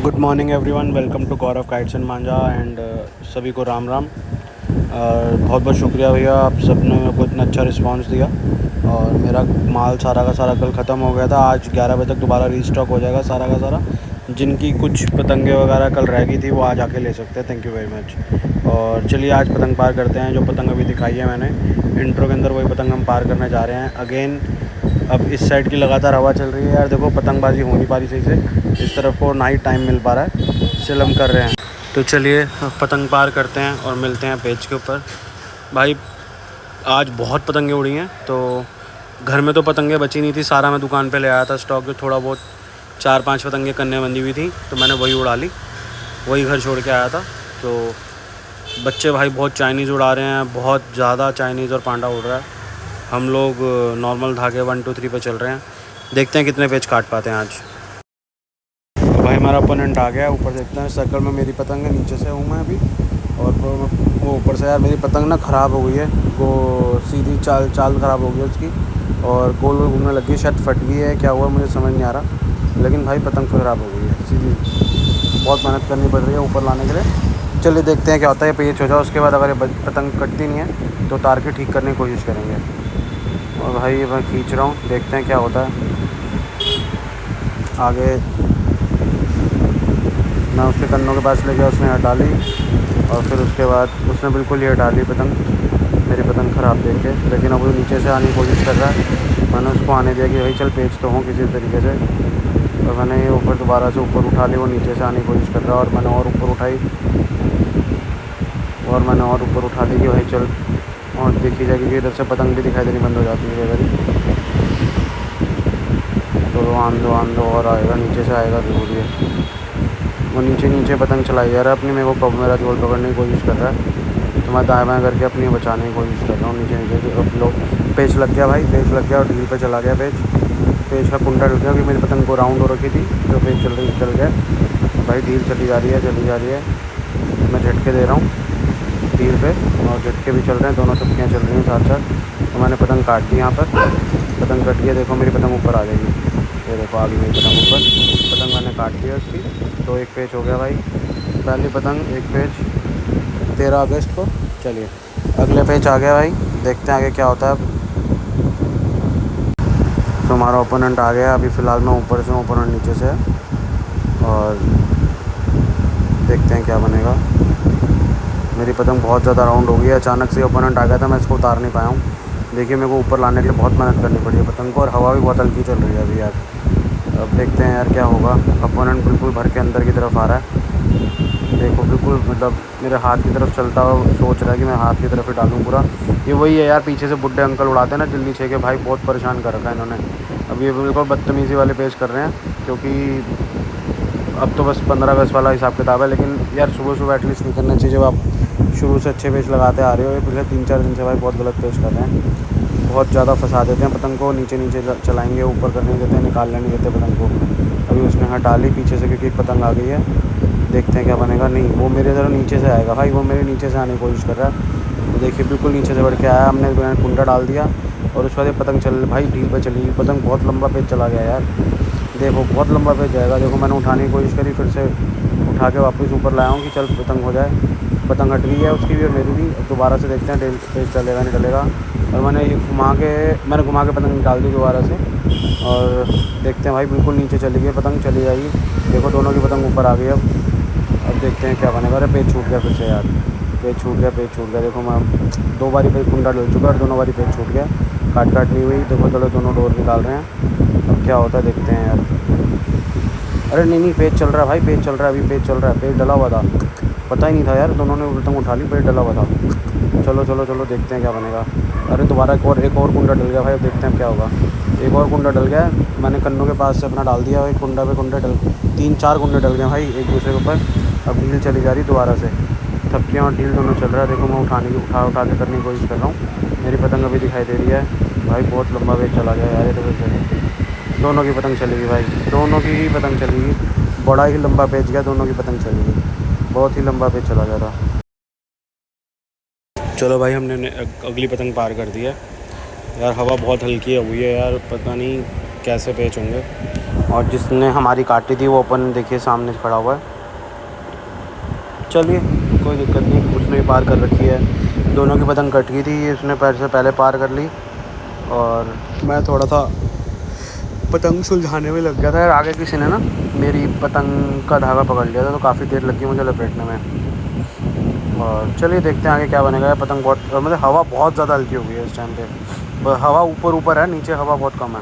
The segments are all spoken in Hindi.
Good morning everyone, welcome to Gaurav kites and manjha and सभी को राम राम। बहुत बहुत शुक्रिया भैया, आप सब ने मेरे को इतना अच्छा रिस्पांस दिया। और मेरा माल सारा का सारा कल ख़त्म हो गया था। आज 11 बजे तक दोबारा रीस्टॉक हो जाएगा सारा का सारा। जिनकी कुछ पतंगे वगैरह कल रह गई थी वो आज आके ले सकते हैं। Thank you very much. और चलिए आज पतंग पार करते हैं। जो पतंग अभी दिखाई है मैंने इंट्रो के अंदर, वही पतंग हम पार करने जा रहे हैं अगेन। अब इस साइड की लगातार हवा चल रही है यार, देखो पतंगबाजी हो नहीं पा रही सही से इस तरफ को, ना ही टाइम मिल पा रहा है, इसलिए हम कर रहे हैं। तो चलिए पतंग पार करते हैं और मिलते हैं पेज के ऊपर। भाई आज बहुत पतंगे उड़ी हैं, तो घर में तो पतंगे बची नहीं थी, सारा मैं दुकान पे ले आया था स्टॉक। जो थोड़ा बहुत 4-5 पतंगे कन्ने बंधी हुई थी तो मैंने वही उड़ा ली, वही घर छोड़ के आया था। तो बच्चे भाई बहुत चाइनीज़ उड़ा रहे हैं, बहुत ज़्यादा चाइनीज़ और पांडा उड़ रहा है। हम लोग नॉर्मल धागे 1 2 3 पे चल रहे हैं, देखते हैं कितने पेज काट पाते हैं आज। तो भाई हमारा ओपोनेंट आ गया, ऊपर देखते हैं। सर्कल में मेरी पतंग है, नीचे से हूँ मैं अभी। और वो ऊपर से यार मेरी पतंग ना ख़राब हो गई है, वो सीधी चाल ख़राब हो गई है उसकी, और गोल गोल घूमने लगी है। शायद फट गई है, क्या हुआ मुझे समझ नहीं आ रहा, लेकिन भाई पतंग ख़राब हो गई है सीधी। बहुत मेहनत करनी पड़ रही है ऊपर लाने के लिए। चलिए देखते हैं क्या होता है। पेच हो जाओ, उसके बाद अगर ये पतंग कटती नहीं है तो तार के ठीक करने की कोशिश करेंगे। और भाई ये मैं खींच रहा हूँ, देखते हैं क्या होता है आगे। मैं उसके कन्नों के पास ले गया, उसने हटा ली, और फिर उसके बाद उसने बिल्कुल ही हटा ली पतंग, मेरी पतंग ख़राब देख के। लेकिन अब वो नीचे से आने की कोशिश कर रहा है। मैंने उसको आने दिया कि भाई चल पेच तो हों किसी तरीके से। और मैंने ये ऊपर दोबारा से ऊपर उठा ली, वो नीचे से आने की कोशिश कर रहा है। और मैंने और ऊपर उठाई, और मैंने और ऊपर उठा ली कि भाई चल और देखी जाएगी कि इधर से पतंग भी दिखाई देनी बंद हो जाती है अगर। तो आंदो और आएगा, नीचे से आएगा ज़रूरी है। वो नीचे पतंग चलाई जा रहा है अपनी, मेरे को मेरा जोड़ पकड़ने की कोशिश कर रहा है। तो मैं दाएँ बाएँ करके अपनी बचाने की कोशिश कर रहा हूँ। नीचे से अब लोग पेच लग गया भाई, पेच लग गया और ढील पे चला गया पेच का कुंडा डल गया, कि मेरी पतंग को राउंड हो रखी थी तो पेच चल गया भाई। ढील चली जा रही है। मैं झटके दे रहा हूँ ढील पे, और झटके भी चल रहे हैं, दोनों चुटकियाँ चल रही हैं साथ साथ। तो मैंने पतंग काट दी यहाँ पर, पतंग कट गई। देखो मेरी पतंग ऊपर आ जाएगी, ये देखो आ गई मेरी पतंग ऊपर। पतंग मैंने काट दी है उसकी। तो एक पेच हो गया भाई, पहली पतंग एक पेच 13 अगस्त को। चलिए अगले पेच आ गया भाई, देखते हैं आगे क्या होता है अब। तो हमारा ओपोनेंट आ गया, अभी फ़िलहाल मैं ऊपर से हूँ, ओपोनेंट नीचे से है। और देखते हैं क्या बनेगा। मेरी पतंग बहुत ज़्यादा राउंड हो गई है, अचानक से ओपोनेंट आ गया था, मैं इसको उतार नहीं पाया हूँ। देखिए मेरे को ऊपर लाने के लिए बहुत मेहनत करनी पड़ी है पतंग को, और हवा भी बहुत हल्की चल रही है अभी यार। अब देखते हैं यार क्या होगा। ओपोनेंट बिल्कुल भर के अंदर की तरफ आ रहा है, देखो बिल्कुल मतलब मेरे हाथ की तरफ चलता हुआ सोच रहा है कि मैं हाथ की तरफ ही डालूँ पूरा। ये वही है यार, पीछे से बुड्ढे अंकल उड़ाते हैं ना दिल्ली छः के, भाई बहुत परेशान कर रखा है इन्होंने। अब ये बिल्कुल बदतमीज़ी वाले पेश कर रहे हैं, क्योंकि अब तो बस 15 अगस्त वाला हिसाब किताब है। लेकिन यार सुबह एटलीस्ट नहीं करना चाहिए, जब आप शुरू से अच्छे पेच लगाते आ रहे हो। ये पिछले 3-4 दिन से भाई बहुत गलत पेश कर रहे हैं, बहुत ज़्यादा फंसा देते हैं पतंग को। नीचे चलाएंगे, ऊपर करने नहीं देते, निकालने नहीं देते पतंग को। अभी उसने हटा ली पीछे से, क्योंकि एक पतंग आ गई है। देखते हैं क्या बनेगा। नहीं, वो मेरे तरफ नीचे से आएगा भाई, वो मेरे नीचे से आने की कोशिश कर रहा है। तो देखिए बिल्कुल नीचे से बढ़ के आया, हमने कुंडा डाल दिया, और उसके बाद ये पतंग चल भाई ढील पर चली। पतंग बहुत लंबा पेच चला गया यार, देखो बहुत लंबा पेच जाएगा। देखो मैंने उठाने की कोशिश करी, फिर से उठा के वापस ऊपर लाया हूँ कि चल पतंग हो जाए। पतंग हट गई है उसकी भी और मेरी भी। अब दोबारा से देखते हैं पेच चलेगा नहीं डलेगा। और मैंने घुमा के पतंग निकाल दी दोबारा से, और देखते हैं भाई बिल्कुल नीचे चली गई पतंग, चली जाएगी। देखो दोनों की पतंग ऊपर आ गई। अब देखते हैं क्या बनेगा। अरे पेच छूट गया फिर से यार, पेच छूट गया। देखो मैं 2 बारी पे कुंडा डल चुका है और दोनों बारी पेच छूट गया, काट नहीं हुई। देखो चलो दोनों डोर निकाल रहे हैं, अब क्या होता है देखते हैं यार। अरे नहीं पेच चल रहा है भाई, पेच चल रहा है, अभी पेच चल रहा है। पेच डला हुआ था, पता ही नहीं था यार, दोनों ने पतंग उठा ली, पेच डला हुआ था। चलो देखते हैं क्या बनेगा। अरे दोबारा एक और कुंडा डल गया भाई, अब देखते हैं क्या होगा। एक और कुंडा डल गया, मैंने कन्नों के पास से अपना डाल दिया भाई, कुंडा पे कुंडे डल 3-4 कुंडे डल गए भाई एक दूसरे के ऊपर। अब ढील चली जा रही दोबारा से, थपकियाँ और ढील दोनों चल रहा है। देखो मैं उठा के करने की कोशिश कर रहा हूँ। मेरी पतंग अभी दिखाई दे रही है भाई, बहुत लंबा पेच चला गया यार ये तो। फिर दोनों की पतंग चलेगी भाई, दोनों की ही पतंग चलेगी। बड़ा ही लंबा पेच गया, दोनों की पतंग चलेगी, बहुत ही लंबा पेच चला गया था। चलो भाई हमने अगली पतंग पार कर दी है यार। हवा बहुत हल्की हुई है यार, पता नहीं कैसे पेच होंगे। और जिसने हमारी काटी थी वो अपन देखिए सामने खड़ा हुआ है। चलिए कोई दिक्कत नहीं, उसने भी पार कर रखी है। दोनों की पतंग कट गई थी, उसने पैर से पहले पार कर ली और मैं थोड़ा सा पतंग सुलझाने में लग गया था यार। आगे किसी ने ना मेरी पतंग का धागा पकड़ लिया था, तो काफ़ी देर लगी मुझे लपेटने में। और चलिए देखते हैं आगे क्या बनेगा। पतंग बहुत मतलब हवा बहुत ज़्यादा हल्की हो गई है इस टाइम पे, हवा ऊपर ऊपर है, नीचे हवा बहुत कम है।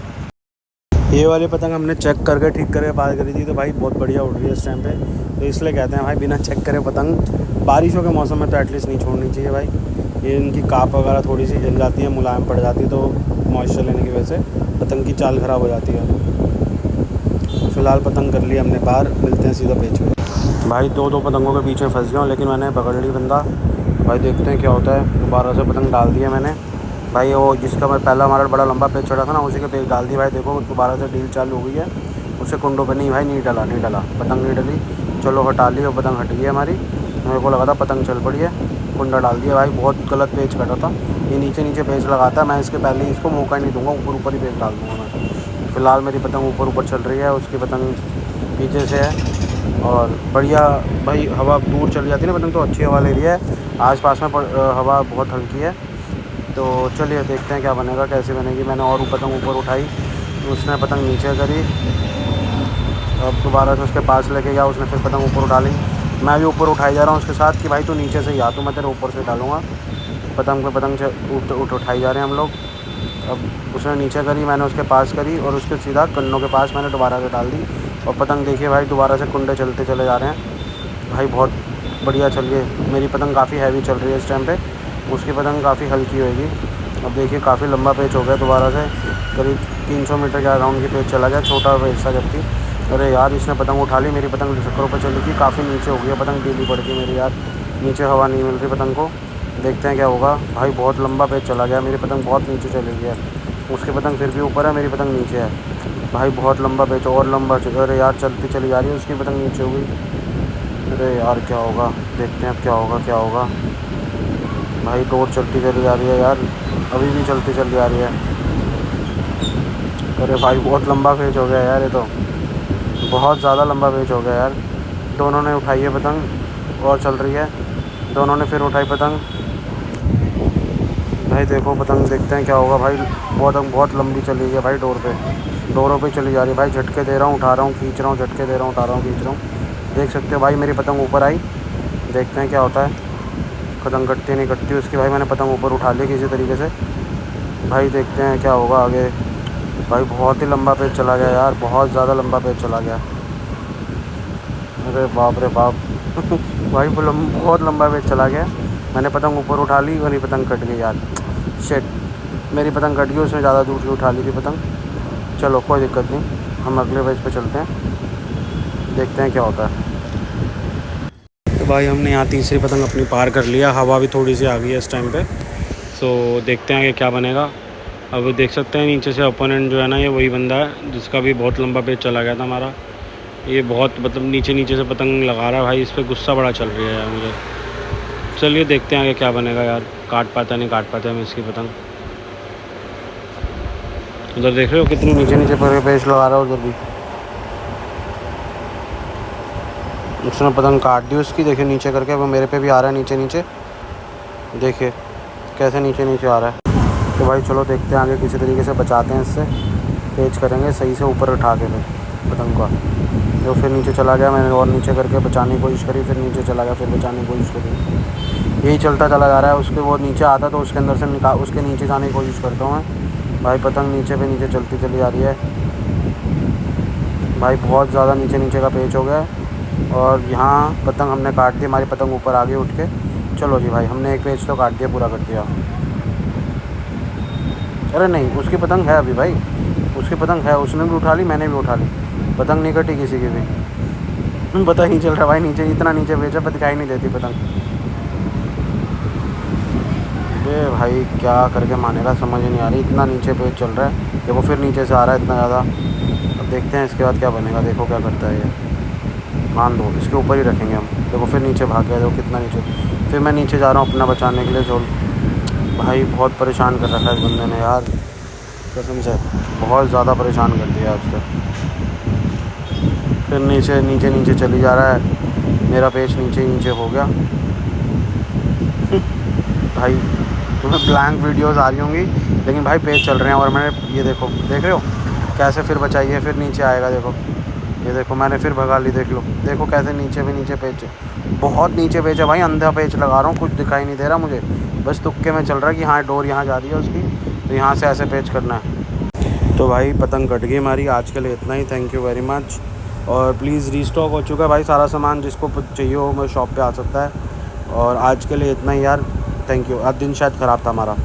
ये वाली पतंग हमने चेक करके ठीक करके पार करी थी, तो भाई बहुत बढ़िया उड़ रही है इस टाइम पे। तो इसलिए कहते हैं भाई बिना चेक करे पतंग बारिशों के मौसम में तो एटलीस्ट नहीं छोड़नी चाहिए भाई। ये इनकी काप वगैरह थोड़ी सी जल जाती है, मुलायम पड़ जाती है, तो मॉइस्चर लेने की वजह से पतंग की चाल ख़राब हो जाती है। फ़िलहाल पतंग कर ली हमने पार, मिलते हैं सीधा पेच पे। भाई दो पतंगों के बीच में फंस गया हूँ, लेकिन मैंने पकड़ ली बंदा। भाई देखते हैं क्या होता है। दोबारा से पतंग डाल दिया मैंने भाई, वो जिसका मैं पहला हमारा बड़ा लंबा पेच चढ़ा था ना, उसी के पेच डाल दी भाई। देखो दोबारा से डील चालू हो गई है, उससे कुंडों पे नहीं भाई, नहीं डला पतंग नहीं डली। चलो हटा ली और पतंग हट गई हमारी। मेरे को लगा था पतंग चल पड़ी है, कुंडा डाल दिया भाई। बहुत गलत पेच कटा था, ये नीचे पेच लगाता है। मैं इसके पहले इसको मौका ही नहीं दूंगा, ऊपर ही पेच डाल दूँगा मैं। फ़िलहाल मेरी पतंग ऊपर चल रही है, उसकी पतंग पीछे से है। और बढ़िया भाई, हवा दूर चली जाती है ना पतंग तो अच्छी हवा ले रही है। आसपास में हवा बहुत हल्की है। तो चलिए देखते हैं क्या बनेगा, कैसे बनेगी। मैंने और पतंग ऊपर उठाई, उसने पतंग नीचे करी। अब दोबारा से उसके पास लेके गया, उसने फिर पतंग ऊपर उठा ली। मैं भी ऊपर उठाई जा रहा हूँ उसके साथ कि भाई तू नीचे से ही आ, तो मैं तेरे ऊपर से डालूँगा। पतंग पे पतंग से उठाई जा रहे हैं हम लोग। अब उसने नीचे करी, मैंने उसके पास करी और उसके सीधा कन्नों के पास मैंने दोबारा से डाल दी। और पतंग देखिए भाई दोबारा से कुंडे चलते चले जा रहे हैं भाई। बहुत बढ़िया चल रही है मेरी पतंग, काफ़ी हैवी चल रही है इस टाइम पे। उसकी पतंग काफ़ी हल्की होगी। अब देखिए काफ़ी लंबा पेच हो गया, दोबारा से करीब 300 मीटर के अराउंड की पेच चला गया, छोटा पेच था जबकि। अरे यार इसने पतंग उठा ली, मेरी पतंग चक्करों पर चली थी, काफ़ी नीचे हो गई है पतंग, ढीली पड़ गई मेरी यार। नीचे हवा नहीं मिल रही पतंग को, देखते हैं क्या होगा। भाई बहुत लंबा पेच चला गया, मेरी पतंग बहुत नीचे चली गई है। उसकी पतंग फिर भी ऊपर है, मेरी पतंग नीचे है भाई। बहुत लंबा पेच और लंबा। अरे यार चलती चली जा रही है, उसकी पतंग नीचे हो गई। अरे यार क्या होगा, देखते हैं अब क्या होगा। भाई डोर चलती चली जा रही है यार, अभी भी चलती चली जा रही है। अरे भाई बहुत लंबा पेच हो गया यार, ये तो बहुत ज़्यादा लंबा पेच हो गया यार। दोनों ने उठाई है पतंग और चल रही है, दोनों ने फिर उठाई पतंग। भाई देखो पतंग, देखते हैं क्या होगा भाई। बहुत लंबी चली गई है भाई, डोरों पे चली जा रही है भाई। झटके दे रहा हूँ, उठा रहा हूँ, खींच रहा हूँ, झटके दे रहा हूँ, उठा रहा हूँ, खींच रहा हूँ। देख सकते हो भाई मेरी पतंग ऊपर आई, देखते हैं क्या होता है। पतंग कटती नहीं कटती उसकी भाई, मैंने पतंग ऊपर उठा ली किसी तरीके से भाई। देखते हैं क्या होगा आगे। भाई बहुत ही लंबा पेच चला गया यार, बहुत ज़्यादा लंबा पेच चला गया। अरे बाप रे बाप भाई बहुत लंबा पेच चला गया। मैंने पतंग ऊपर उठा ली और मेरी पतंग कट गई यार। शिट, मेरी पतंग कट गई, उसने ज़्यादा दूर की उठा ली थी पतंग। चलो कोई दिक्कत नहीं, हम अगले पेज पे चलते हैं, देखते हैं क्या होता है। तो भाई हमने यहाँ तीसरी पतंग अपनी पार कर लिया, हवा भी थोड़ी सी आ गई है इस टाइम पे। तो देखते हैं कि क्या बनेगा। अब देख सकते हैं नीचे से ओपोनेंट जो है ना, ये वही बंदा है जिसका भी बहुत लंबा पेच चला गया था हमारा। ये बहुत मतलब नीचे से पतंग लगा रहा है भाई, इस पर गुस्सा बड़ा चल रही है यार मुझे। चलिए देखते हैं आगे क्या बनेगा यार, काट पाता नहीं काट पाता मैं इसकी पतंग। उधर देख रहे हो कितनी नीचे पेच लगा रहा है उधर भी। उसने पतंग काट दी उसकी, देखिए नीचे करके वो मेरे पे भी आ रहा है नीचे, देखिए कैसे नीचे आ रहा है। तो भाई चलो देखते हैं आगे, किसी तरीके से बचाते हैं इससे। पेच करेंगे सही से ऊपर उठा के फिर पतंग का। जो फिर नीचे चला गया, मैंने और नीचे करके बचाने की कोशिश करी, फिर नीचे चला गया, फिर बचाने की कोशिश करी। यही चलता चला जा रहा है। उसके वो नीचे आता तो उसके अंदर से उसके नीचे जाने की कोशिश करता हूँ मैं भाई। पतंग नीचे चलती चली जा रही है भाई, बहुत ज़्यादा नीचे का पेच हो गया। और यहाँ पतंग हमने काट दी, हमारी पतंग ऊपर आ गई उठ के। चलो जी भाई, हमने एक पेच तो काट दिया, पूरा कर दिया। अरे नहीं, उसकी पतंग है अभी भाई, उसकी पतंग है, उसने भी उठा ली, मैंने भी उठा ली, पतंग नहीं कटी किसी की भी। पता ही नहीं चल रहा भाई, नीचे इतना नीचे भेजा पर दिखाई नहीं देती पतंग। अरे भाई क्या करके मानेगा, समझ ही नहीं आ रही, इतना नीचे पेच चल रहा है। देखो फिर नीचे से आ रहा है इतना ज़्यादा। अब देखते हैं इसके बाद क्या बनेगा, देखो क्या करता है ये। मान दो, इसके ऊपर ही रखेंगे हम। देखो फिर नीचे भाग गया, देखो कितना नीचे। फिर मैं नीचे जा रहा हूँ अपना बचाने के लिए। जो भाई बहुत परेशान कर रखा है इस बंदे ने यार, कसम से बहुत ज़्यादा परेशान कर दिया आज से। फिर नीचे नीचे नीचे चली जा रहा है, मेरा पेज नीचे नीचे हो गया। भाई तुम्हें ब्लैंक वीडियोस आ रही होंगी, लेकिन भाई पेज चल रहे हैं। और मैंने ये देखो, देख रहे हो कैसे फिर बचाइए, फिर नीचे आएगा। देखो ये देखो, मैंने फिर भगा ली। देख लो, देखो कैसे नीचे भी नीचे पेज, बहुत नीचे पेज है भाई। अंधा पेज लगा रहा हूँ, कुछ दिखाई नहीं दे रहा मुझे, बस तुक्के में चल रहा है कि हाँ डोर यहाँ जा रही है उसकी, तो यहाँ से ऐसे पेज करना है। तो भाई पतंग कट गई हमारी। आज के लिए इतना ही, थैंक यू वेरी मच। और प्लीज़ रीस्टॉक हो चुका है भाई सारा सामान, जिसको चाहिए हो मेरे शॉप पे आ सकता है। और आज के लिए इतना ही यार, थैंक यू। आज दिन शायद ख़राब था हमारा।